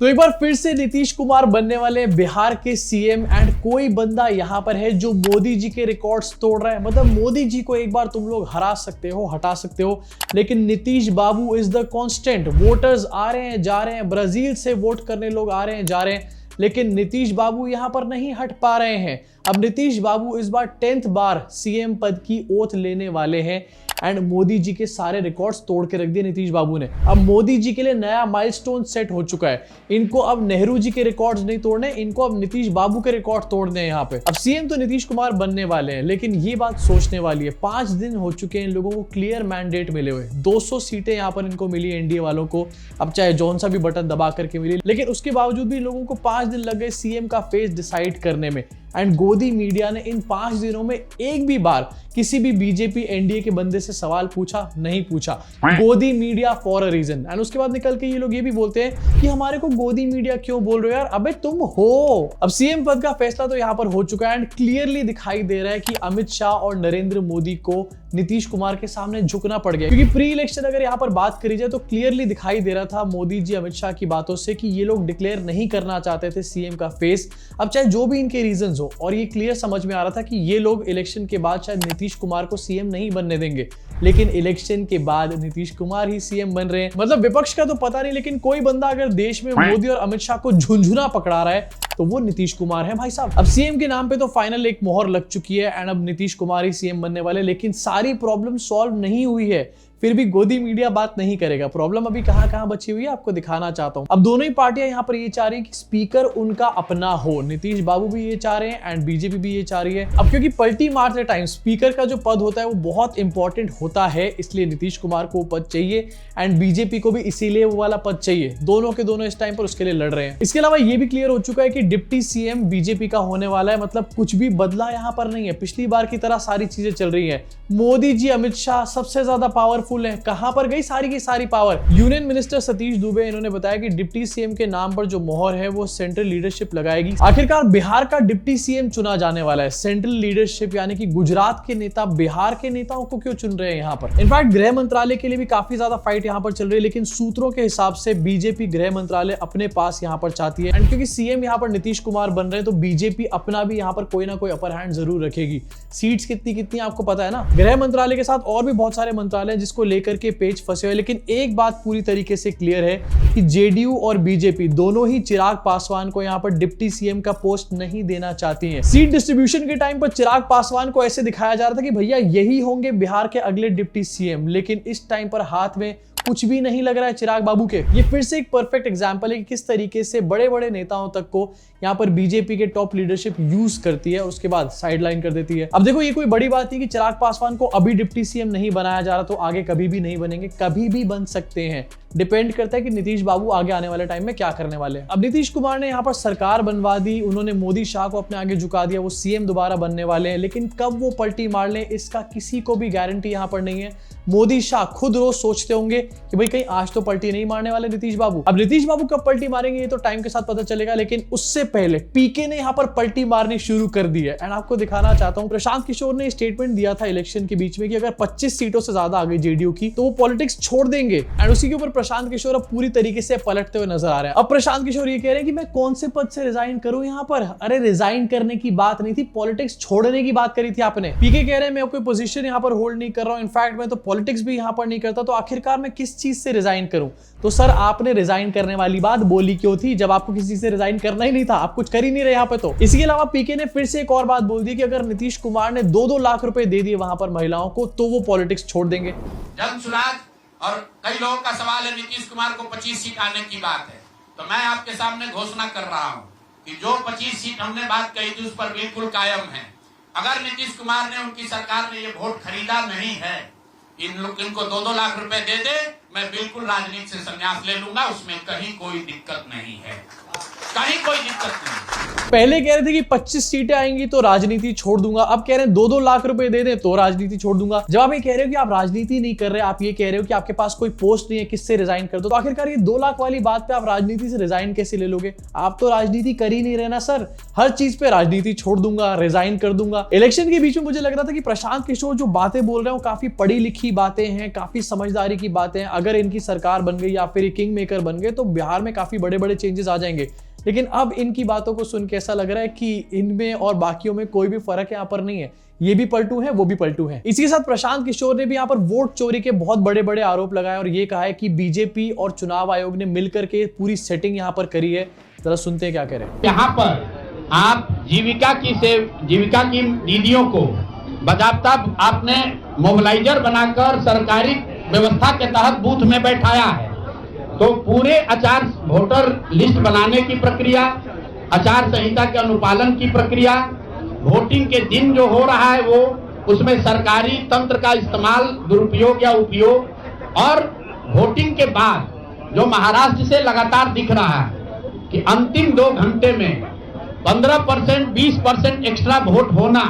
तो एक बार फिर से नीतीश कुमार बनने वाले बिहार के सीएम एंड कोई बंदा यहां पर है जो मोदी जी के रिकॉर्ड्स तोड़ रहा है। मतलब मोदी जी को एक बार तुम लोग हरा सकते हो, हटा सकते हो, लेकिन नीतीश बाबू इज द कांस्टेंट। वोटर्स आ रहे हैं, जा रहे हैं, ब्राजील से वोट करने लोग आ रहे हैं, जा रहे हैं, लेकिन नीतीश बाबू यहां पर नहीं हट पा रहे हैं। अब नीतीश बाबू इस बार 10th बार सीएम पद की ओथ लेने वाले हैं एंड मोदी जी के सारे रिकॉर्ड्स तोड़ के रख दिए नीतीश बाबू ने। अब मोदी जी के लिए नया माइलस्टोन सेट हो चुका है। इनको अब नेहरू जी के रिकॉर्ड्स नहीं तोड़ने, इनको अब नीतीश बाबू के रिकॉर्ड तोड़ने हैं यहाँ पे। अब सीएम तो नीतीश कुमार बनने वाले हैं, लेकिन ये बात सोचने वाली है, 5 दिन हो चुके हैं इन लोगों को क्लियर मैंडेट मिले हुए, 200 सीटें यहाँ पर इनको मिली एनडीए वालों को। अब चाहे जौन सा भी बटन दबा करके मिली, लेकिन उसके बावजूद भी इन लोगों को 5 दिन लग गए सीएम का फेस डिसाइड करने में। एंड गोदी मीडिया ने इन 5 दिनों में एक भी बार किसी भी बीजेपी एनडीए के बंदे से सवाल पूछा नहीं पूछा। गोदी media for a reason. And उसके बाद निकल के ये लोग ये भी बोलते हैं कि हमारे को गोदी मीडिया क्यों बोल रहे हो यार, अबे तुम हो। अब सीएम पद का फैसला तो यहां पर हो चुका है एंड क्लियरली दिखाई दे रहा है कि अमित शाह और नरेंद्र मोदी को नीतीश कुमार के सामने झुकना पड़ गया। क्योंकि प्री इलेक्शन अगर यहां पर बात करी जाए तो क्लियरली दिखाई दे रहा था मोदी जी अमित शाह की बातों से कि ये लोग डिक्लेयर नहीं करना चाहते थे सीएम का फेस। अब चाहे जो भी इनके रीजंस हो, और ये क्लियर समझ में आ रहा था कि ये लोग इलेक्शन के बाद शायद नीतीश कुमार को सीएम नहीं बनने देंगे, लेकिन इलेक्शन के बाद नीतीश कुमार ही सीएम बन रहे हैं। मतलब विपक्ष का तो पता नहीं, लेकिन कोई बंदा अगर देश में मोदी और अमित शाह को झुंझुना पकड़ा रहा है तो वो नीतीश कुमार है भाई साहब। अब सीएम के नाम पे तो फाइनल एक मोहर लग चुकी है एंड अब नीतीश कुमार ही सीएम बनने वाले, लेकिन सारी प्रॉब्लम सॉल्व नहीं हुई है। फिर भी गोदी मीडिया बात नहीं करेगा। प्रॉब्लम अभी कहां बची हुई है आपको दिखाना चाहता हूं। अब दोनों ही पार्टियां यहां पर ये चाह रही है कि स्पीकर उनका अपना हो। नीतीश बाबू भी ये चाह रहे हैं एंड बीजेपी भी ये चाह रही है। अब क्योंकि पलटी मारते टाइम स्पीकर का जो पद होता है वो बहुत इंपॉर्टेंट होता है, इसलिए नीतीश कुमार को पद चाहिए एंड बीजेपी को भी इसीलिए वो वाला पद चाहिए। दोनों के दोनों इस टाइम पर उसके लिए लड़ रहे हैं। इसके अलावा ये भी क्लियर हो चुका है कि डिप्टी सीएम बीजेपी का होने वाला है। मतलब कुछ भी बदला यहां पर नहीं है, पिछली बार की तरह सारी चीजें चल रही है। मोदी जी अमित शाह सबसे ज्यादा पावरफुल है। कहां पर गई सारी की सारी power? Union minister Satish Dubey इन्होंने बताया कि डिप्टी सीएम के नाम पर जो मोहर है वो सेंट्रल लीडरशिप लगाएगी। आखिरकार बिहार का डिप्टी सीएम चुना जाने वाला है। सेंट्रल लीडरशिप यानी कि गुजरात के नेता बिहार के नेताओं को क्यों चुन रहे हैं यहाँ पर? इनफैक्ट गृह मंत्रालय के लिए भी काफी ज्यादा फाइट यहाँ पर चल रही है, लेकिन सूत्रों के हिसाब से बीजेपी गृह मंत्रालय अपने पास यहाँ पर चाहती है। एंड क्योंकि सीएम यहाँ पर नीतीश कुमार बन रहे हैं तो बीजेपी अपना भी यहाँ पर कोई ना कोई अपर हैंड जरूर रखेगी। सीट्स कितनी कितनी आपको पता है ना। गृह मंत्रालय के साथ और भी बहुत सारे मंत्रालय जिसको लेकर के पेच फंसे हुए, लेकिन एक बात पूरी तरीके से क्लियर है कि जेडीयू और बीजेपी दोनों ही चिराग पासवान को यहां पर डिप्टी सीएम का पोस्ट नहीं देना चाहती हैं। सीट डिस्ट्रीब्यूशन के टाइम पर चिराग पासवान को ऐसे दिखाया जा रहा था कि भैया यही होंगे बिहार के अगले डिप्टी सीएम, लेकिन इस टाइम पर हाथ में कुछ भी नहीं लग रहा है चिराग बाबू के। ये फिर से एक परफेक्ट एग्जांपल है कि किस तरीके से बड़े बड़े नेताओं तक को यहाँ पर बीजेपी के टॉप लीडरशिप यूज करती है, उसके बाद साइडलाइन कर देती है। अब देखो ये कोई बड़ी बात नहीं कि चिराग पासवान को अभी डिप्टी सीएम नहीं बनाया जा रहा तो आगे कभी भी नहीं बनेंगे, कभी भी बन सकते हैं। डिपेंड करता है कि नीतीश बाबू आगे आने वाले टाइम में क्या करने वाले हैं। अब नीतीश कुमार ने यहाँ पर सरकार बनवा दी, उन्होंने मोदी शाह को अपने आगे झुका दिया, वो सीएम दोबारा बनने वाले हैं, लेकिन कब वो पलटी मार ले इसका किसी को भी गारंटी यहाँ पर नहीं है। मोदी शाह खुद रोज सोचते होंगे कि भाई कहीं आज तो पलटी नहीं मारने वाले नीतीश बाबू। अब नीतीश बाबू कब पलटी मारेंगे ये तो टाइम के साथ पता चलेगा, लेकिन उससे पहले पीके ने यहाँ पर पलटी मारनी शुरू कर दी है। एंड आपको दिखाना चाहता हूँ, प्रशांत किशोर ने स्टेटमेंट दिया था इलेक्शन के बीच में कि अगर 25 सीटों से ज्यादा आ गई जेडीयू की तो वो पॉलिटिक्स छोड़ देंगे। एंड उसी के ऊपर प्रशांत किशोर अब पूरी तरीके से पलटते हुए नजर आ रहे हैं। अब प्रशांत किशोर ये कह रहे हैं कि मैं कौन से पद से रिजाइन करूं यहाँ पर। अरे रिजाइन करने की बात नहीं थी, पॉलिटिक्स छोड़ने की बात करी थी आपने। पीके कह रहे हैं मैं कोई पोजीशन यहाँ पर होल्ड नहीं कर रहा हूं, इनफैक्ट मैं तो पॉलिटिक्स भी यहाँ पर नहीं करता, तो आखिरकार मैं किस चीज से रिजाइन करूं? तो सर आपने रिजाइन करने वाली बात बोली क्यों थी जब आपको किसी से रिजाइन करना ही नहीं था? आप कुछ कर ही नहीं रहे यहाँ पे। तो इसके अलावा पीके ने फिर से एक और बात बोल दी कि अगर नीतीश कुमार ने 2-2 लाख रुपए दे दिए वहां पर महिलाओं को तो वो पॉलिटिक्स छोड़ देंगे। जन सुराज और कई लोगों का सवाल है नीतीश कुमार को 25 सीट आने की बात है, तो मैं आपके सामने घोषणा कर रहा हूं कि जो 25 सीट हमने बात कही थी उस पर बिल्कुल कायम है। अगर नीतीश कुमार ने, उनकी सरकार ने ये वोट खरीदा नहीं है, इनको 2-2 लाख रुपए दे दे, मैं बिल्कुल राजनीति से संन्यास ले लूंगा, उसमें कहीं कोई दिक्कत नहीं है, कहीं कोई दिक्कत नहीं। पहले कह रहे थे कि 25 सीटें आएंगी तो राजनीति छोड़ दूंगा, अब कह रहे हैं 2-2 लाख रुपए दे दें तो राजनीति छोड़ दूंगा। जब आप ये कह रहे हो कि आप राजनीति नहीं कर रहे, आप ये कह रहे हो कि आपके पास कोई पोस्ट नहीं है, किससे रिजाइन कर दो, तो आखिरकार ये 2 लाख वाली बात पे आप राजनीति से रिजाइन कैसे ले लोगे? आप तो राजनीति कर ही नहीं रहे ना सर, हर चीज पे राजनीति छोड़ दूंगा, रिजाइन कर दूंगा। इलेक्शन के बीच में मुझे लग रहा था कि प्रशांत किशोर जो बातें बोल रहे हैं वो काफी पढ़ी लिखी बातें हैं, काफी समझदारी की बातें हैं। अगर इनकी सरकार बन गई या फिर किंग मेकर बन गए तो बिहार में काफी बड़े बड़े चेंजेस आ जाएंगे। लेकिन अब इनकी बातों को सुन के ऐसा लग रहा है कि इनमें और बाकियों में कोई भी फर्क यहाँ पर नहीं है, ये भी पलटू है, वो भी पलटू है। इसी के साथ प्रशांत किशोर ने भी यहाँ पर वोट चोरी के बहुत बड़े बड़े आरोप लगाए और ये कहा है कि बीजेपी और चुनाव आयोग ने मिलकर के पूरी सेटिंग यहाँ पर करी है। जरा सुनते हैं क्या कह रहे हैं। यहाँ पर आप जीविका की दीदियों को बाकायदा आपने मोबिलाइजर बनाकर सरकारी व्यवस्था के तहत बूथ में बैठाया है, तो पूरे वोटर लिस्ट बनाने की प्रक्रिया, आचार संहिता के अनुपालन की प्रक्रिया, वोटिंग के दिन जो हो रहा है वो उसमें सरकारी तंत्र का इस्तेमाल, दुरुपयोग या उपयोग, और वोटिंग के बाद जो महाराष्ट्र से लगातार दिख रहा है कि अंतिम 2 घंटे में 15%, 20% एक्स्ट्रा वोट होना,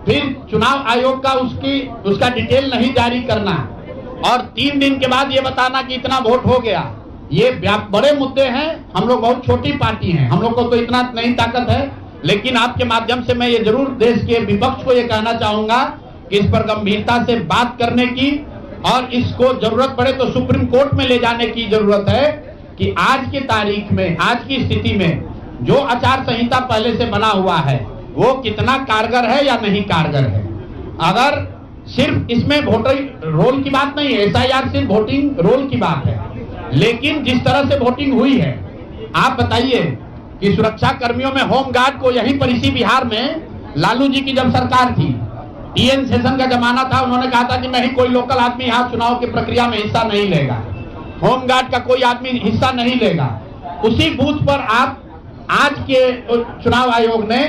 फिर चुनाव आयोग का उसका डिटेल नहीं जारी करना, और 3 दिन के बाद ये बताना कि इतना वोट हो गया। ये बड़े मुद्दे हैं। हम लोग बहुत छोटी पार्टी हैं, हम लोग को तो इतना नहीं ताकत है, लेकिन आपके माध्यम से मैं ये जरूर देश के विपक्ष को ये कहना चाहूंगा कि इस पर गंभीरता से बात करने की, और इसको जरूरत पड़े तो सुप्रीम कोर्ट में ले जाने की जरूरत है कि आज की तारीख में, आज की स्थिति में जो आचार संहिता पहले से बना हुआ है वो कितना कारगर है या नहीं कारगर है। अगर सिर्फ इसमें वोटर रोल की बात नहीं है, SIR सिर्फ वोटिंग रोल की बात है, लेकिन जिस तरह से वोटिंग हुई है, आप बताइए कि सुरक्षा कर्मियों में होम गार्ड को यहीं पर इसी बिहार में लालू जी की जब सरकार थी, TN सेशन का जमाना था, उन्होंने कहा था कि नहीं, कोई लोकल आदमी यहाँ चुनाव की प्रक्रिया में हिस्सा नहीं लेगा, होम गार्ड का कोई आदमी हिस्सा नहीं लेगा। उसी बूथ पर आप आज के चुनाव आयोग ने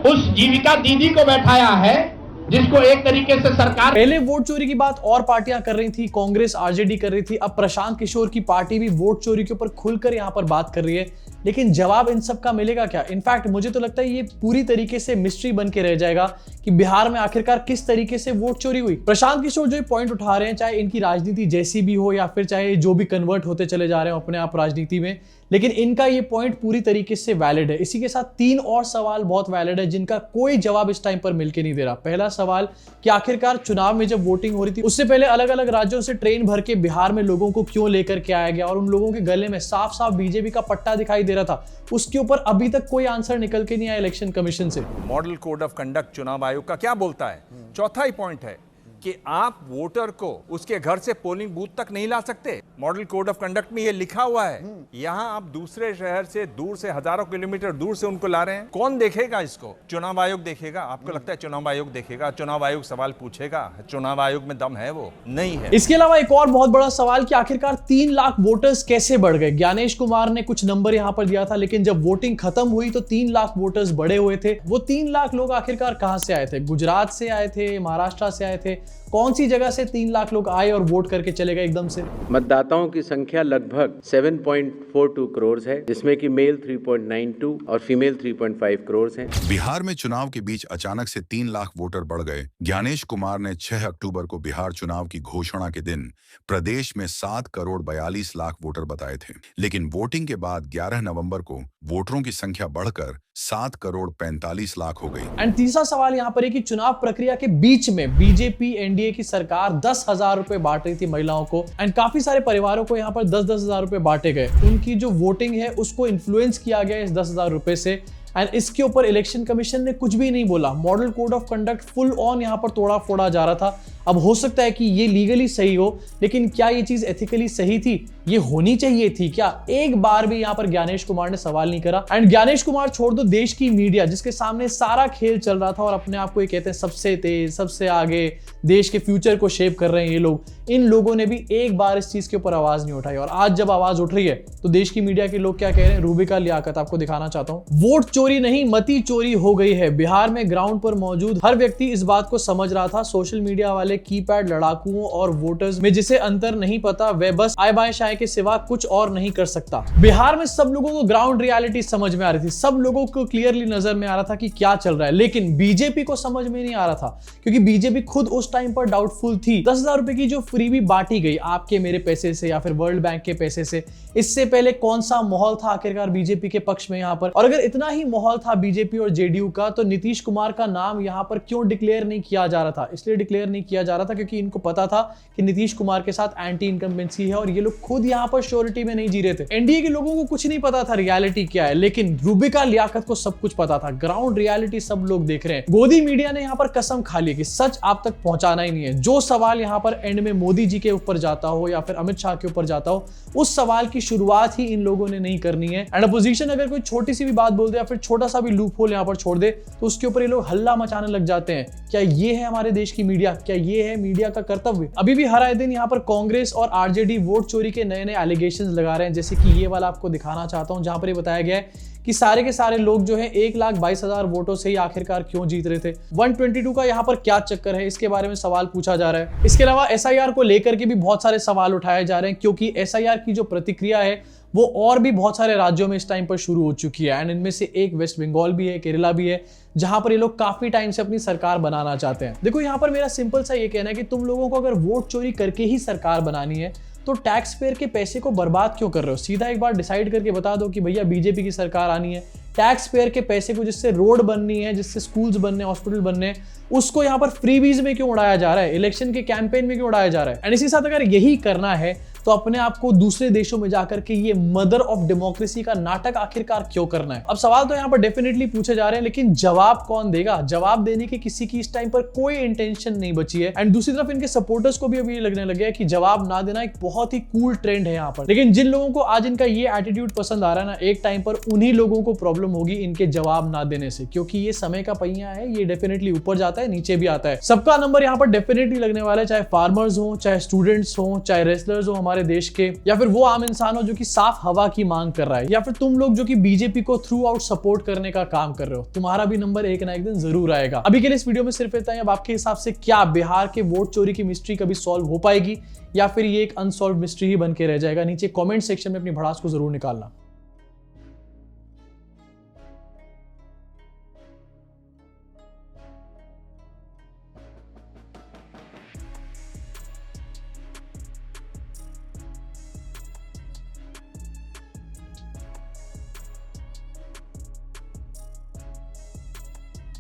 उस जीविका दीदी को बैठाया है जिसको एक तरीके से सरकार, पहले वोट चोरी की बात और पार्टियां कर रही थी, कांग्रेस RJD कर रही थी, अब प्रशांत किशोर की पार्टी भी वोट चोरी के ऊपर खुलकर यहां पर बात कर रही है। लेकिन जवाब इन सब का मिलेगा क्या? इनफैक्ट मुझे तो लगता है ये पूरी तरीके से मिस्ट्री बन के रह जाएगा कि बिहार में आखिरकार किस तरीके से वोट चोरी हुई। प्रशांत किशोर जो पॉइंट उठा रहे हैं, चाहे इनकी राजनीति जैसी भी हो या फिर चाहे जो भी कन्वर्ट होते चले जा रहे हो अपने आप राजनीति में, लेकिन इनका ये पॉइंट पूरी तरीके से वैलिड है। इसी के साथ 3 और सवाल बहुत वैलिड है जिनका कोई जवाब इस टाइम पर मिलके नहीं दे रहा। पहला सवाल कि आखिरकार चुनाव में जब वोटिंग हो रही थी उससे पहले अलग अलग राज्यों से ट्रेन भर के बिहार में लोगों को क्यों लेकर के आया गया और उन लोगों के गले में साफ साफ बीजेपी का पट्टा दिखाई दे रहा था, उसके ऊपर अभी तक कोई आंसर निकल के नहीं आया इलेक्शन कमीशन से। मॉडल कोड ऑफ कंडक्ट चुनाव आयोग का क्या बोलता है? चौथा ही पॉइंट है कि आप वोटर को उसके घर से पोलिंग बूथ तक नहीं ला सकते। मॉडल कोड ऑफ कंडक्ट में ये लिखा हुआ है। यहाँ आप दूसरे शहर से दूर से हजारों किलोमीटर दूर से उनको ला रहे हैं। कौन देखेगा इसको? चुनाव आयोग देखेगा? आपको लगता है चुनाव आयोग देखेगा? चुनाव आयोग सवाल पूछेगा? चुनाव आयोग में दम है? वो नहीं है। इसके अलावा एक और बहुत बड़ा सवाल कि आखिरकार 3 लाख वोटर्स कैसे बढ़ गए? ज्ञानेश कुमार ने कुछ नंबर यहाँ पर दिया था, लेकिन जब वोटिंग खत्म हुई तो 3 लाख वोटर्स बढ़े हुए थे। वो 3 लाख लोग आखिरकार कहां से आए थे? गुजरात से आए थे, महाराष्ट्र से आए थे? कौन सी जगह से 3 लाख लोग आए और वोट करके चले गए एकदम से? मतदाताओं की संख्या लगभग 7.42 करोड़ है, जिसमें कि मेल 3.92 और फीमेल 3.5 करोड़ हैं। बिहार में चुनाव के बीच अचानक से 3 लाख वोटर बढ़ गए। ज्ञानेश कुमार ने 6 अक्टूबर को बिहार चुनाव की घोषणा के दिन प्रदेश में 7 करोड़ 42 लाख वोटर बताए थे, लेकिन वोटिंग के बाद 11 नवंबर को वोटरों की संख्या बढ़कर 7 करोड़ 45 लाख हो गई। एंड तीसरा सवाल यहाँ पर है कि चुनाव प्रक्रिया के बीच में बीजेपी एनडीए की सरकार 10,000 रुपए बांट रही थी महिलाओं को, एंड काफी सारे परिवारों को यहाँ पर 10,000 रुपए बांटे गए। उनकी जो वोटिंग है उसको इन्फ्लुएंस किया गया इस 10,000 रुपए से, एंड इसके ऊपर इलेक्शन कमीशन ने कुछ भी नहीं बोला। Model code of conduct full on यहाँ पर तोड़ा फोड़ा जा रहा था। अब हो सकता है कि ये लीगली सही हो, लेकिन क्या ये चीज एथिकली सही थी? ये होनी चाहिए थी क्या? एक बार भी यहाँ पर ज्ञानेश कुमार ने सवाल नहीं करा। एंड ज्ञानेश कुमार छोड़ दो, देश की मीडिया जिसके सामने सारा खेल चल रहा था और अपने आप को ये कहते हैं सबसे तेज, सबसे आगे, देश के फ्यूचर को शेप कर रहे हैं ये लोग, इन लोगों ने भी एक बार इस चीज के ऊपर आवाज नहीं उठाई। और आज जब आवाज उठ रही है तो देश की मीडिया के लोग क्या कह रहे हैं? रूबिका लियाकत, आपको दिखाना चाहता हूँ। वोट चोरी नहीं, मती चोरी हो गई है। बिहार में ग्राउंड पर मौजूद हर व्यक्ति इस बात को समझ रहा था। सोशल मीडिया वाले कीपैड लड़ाकुओं और वोटर्स में जिसे अंतर नहीं पता, वह बस आए बाएं शाही न्याय के सिवा कुछ और नहीं कर सकता। बिहार में सब लोगों को ग्राउंड रियलिटी समझ में आ रही थी, सब लोगों को क्लियरली नजर में आ रहा था कि क्या चल रहा है, लेकिन बीजेपी को समझ में नहीं आ रहा था क्योंकि बीजेपी खुद उस टाइम पर डाउटफुल थी। 10,000 रुपए की जो फ्रीबी बांटी गई आपके मेरे पैसे से या फिर वर्ल्ड बैंक के पैसे से, इससे पहले कौन सा माहौल था आखिरकार बीजेपी के पक्ष में यहां पर? और अगर इतना ही माहौल था बीजेपी और जेडीयू का, तो नीतीश कुमार का नाम यहां पर क्यों डिक्लेयर नहीं किया जा रहा था? इसलिए डिक्लेयर नहीं किया जा रहा था क्योंकि इनको पता था कि नीतीश कुमार के साथ एंटी इनकम्बेंसी है और ये लोग खुद यहां पर श्योरिटी में नहीं जी रहे थे। एनडीए के लोगों को कुछ नहीं पता था रियलिटी क्या है, लेकिन रूबिका लियाकत को सब कुछ पता था। ग्राउंड रियलिटी सब लोग देख रहे हैं। गोदी मीडिया ने यहां पर कसम खा ली कि सच आप तक पहुंचाना ही नहीं है। जो सवाल यहां पर एंड में मोदी जी के ऊपर जाता हो या फिर अमित शाह के ऊपर जाता हो, उस सवाल की शुरुआत ही इन लोगों ने नहीं करनी है। एंड अपोजिशन अगर कोई छोटी सी भी बात बोल दे या फिर छोटा सा भी लूप होल यहां पर छोड़ दे तो उसके ऊपर ये लोग हल्ला मचाने लग जाते हैं। क्या ये है हमारे देश की मीडिया? क्या ये है मीडिया का कर्तव्य? अभी भी हर आए दिन यहाँ पर कांग्रेस और आरजेडी वोट चोरी के नए नए एलिगेशंस लगा रहे हैं, जैसे कि ये वाला आपको दिखाना चाहता हूं, जहां पर ये बताया गया है कि सारे के सारे लोग जो है 1,22,000 वोटों से ही आखिरकार क्यों जीत रहे थे। 122 का यहाँ पर क्या चक्कर है, इसके बारे में सवाल पूछा जा रहा है। इसके अलावा एसआईआर को लेकर के भी बहुत सारे सवाल उठाए जा रहे हैं क्योंकि एसआईआर की जो प्रतिक्रिया है वो और भी बहुत सारे राज्यों में इस टाइम पर शुरू हो चुकी है। एंड इनमें से एक वेस्ट बंगाल भी है, केरला भी है, जहां पर ये लोग काफी टाइम से अपनी सरकार बनाना चाहते हैं। देखो यहाँ पर मेरा सिंपल सा ये कहना है कि तुम लोगों को अगर वोट चोरी करके ही सरकार बनानी है तो टैक्स पेयर के पैसे को बर्बाद क्यों कर रहे हो? सीधा एक बार डिसाइड करके बता दो कि भैया बीजेपी की सरकार आनी है, टैक्स पेयर के पैसे को जिससे रोड बननी है, जिससे स्कूल्स बनने, हॉस्पिटल बनने, उसको यहाँ पर फ्रीबीज में क्यों उड़ाया जा रहा है, इलेक्शन के कैंपेन में क्यों उड़ाया जा रहा है? एंड इसी साथ अगर यही करना है तो अपने आप को दूसरे देशों में जाकर के ये मदर ऑफ डेमोक्रेसी का नाटक आखिरकार क्यों करना है? अब सवाल तो यहाँ पर डेफिनेटली पूछे जा रहे हैं, लेकिन जवाब कौन देगा? जवाब देने की किसी की इस टाइम पर कोई इंटेंशन नहीं बची है। एंड दूसरी तरफ इनके सपोर्टर्स को भी अभी लगने लगे कि जवाब ना देना एक बहुत ही कूल ट्रेंड है यहाँ पर। लेकिन जिन लोगों को आज इनका ये एटीट्यूड पसंद आ रहा है ना, एक टाइम पर उन्हीं लोगों को प्रॉब्लम होगी इनके जवाब ना देने से, क्योंकि ये समय का पहिया है, ये डेफिनेटली ऊपर जाता है, नीचे भी आता है। सबका नंबर यहाँ पर डेफिनेटली लगने वाला है, चाहे फार्मर्स हो, चाहे स्टूडेंट्स हो, चाहे रेसलर्स हो हमारे देश के, या फिर वो आम इंसान हो जो कि साफ हवा की मांग कर रहा है, या फिर तुम लोग जो कि बीजेपी को थ्रू आउट सपोर्ट करने का काम कर रहे हो। तुम्हारा भी नंबर एक ना एक दिन जरूर आएगा। अभी के लिए इस वीडियो में सिर्फ इतना ही। अब आपके हिसाब से क्या बिहार के वोट चोरी की मिस्ट्री कभी सॉल्व हो पाएगी या फिर ये एक अनसॉल्व मिस्ट्री ही बन के रह जाएगा? नीचे कमेंट सेक्शन में अपनी भड़ास को जरूर निकालना।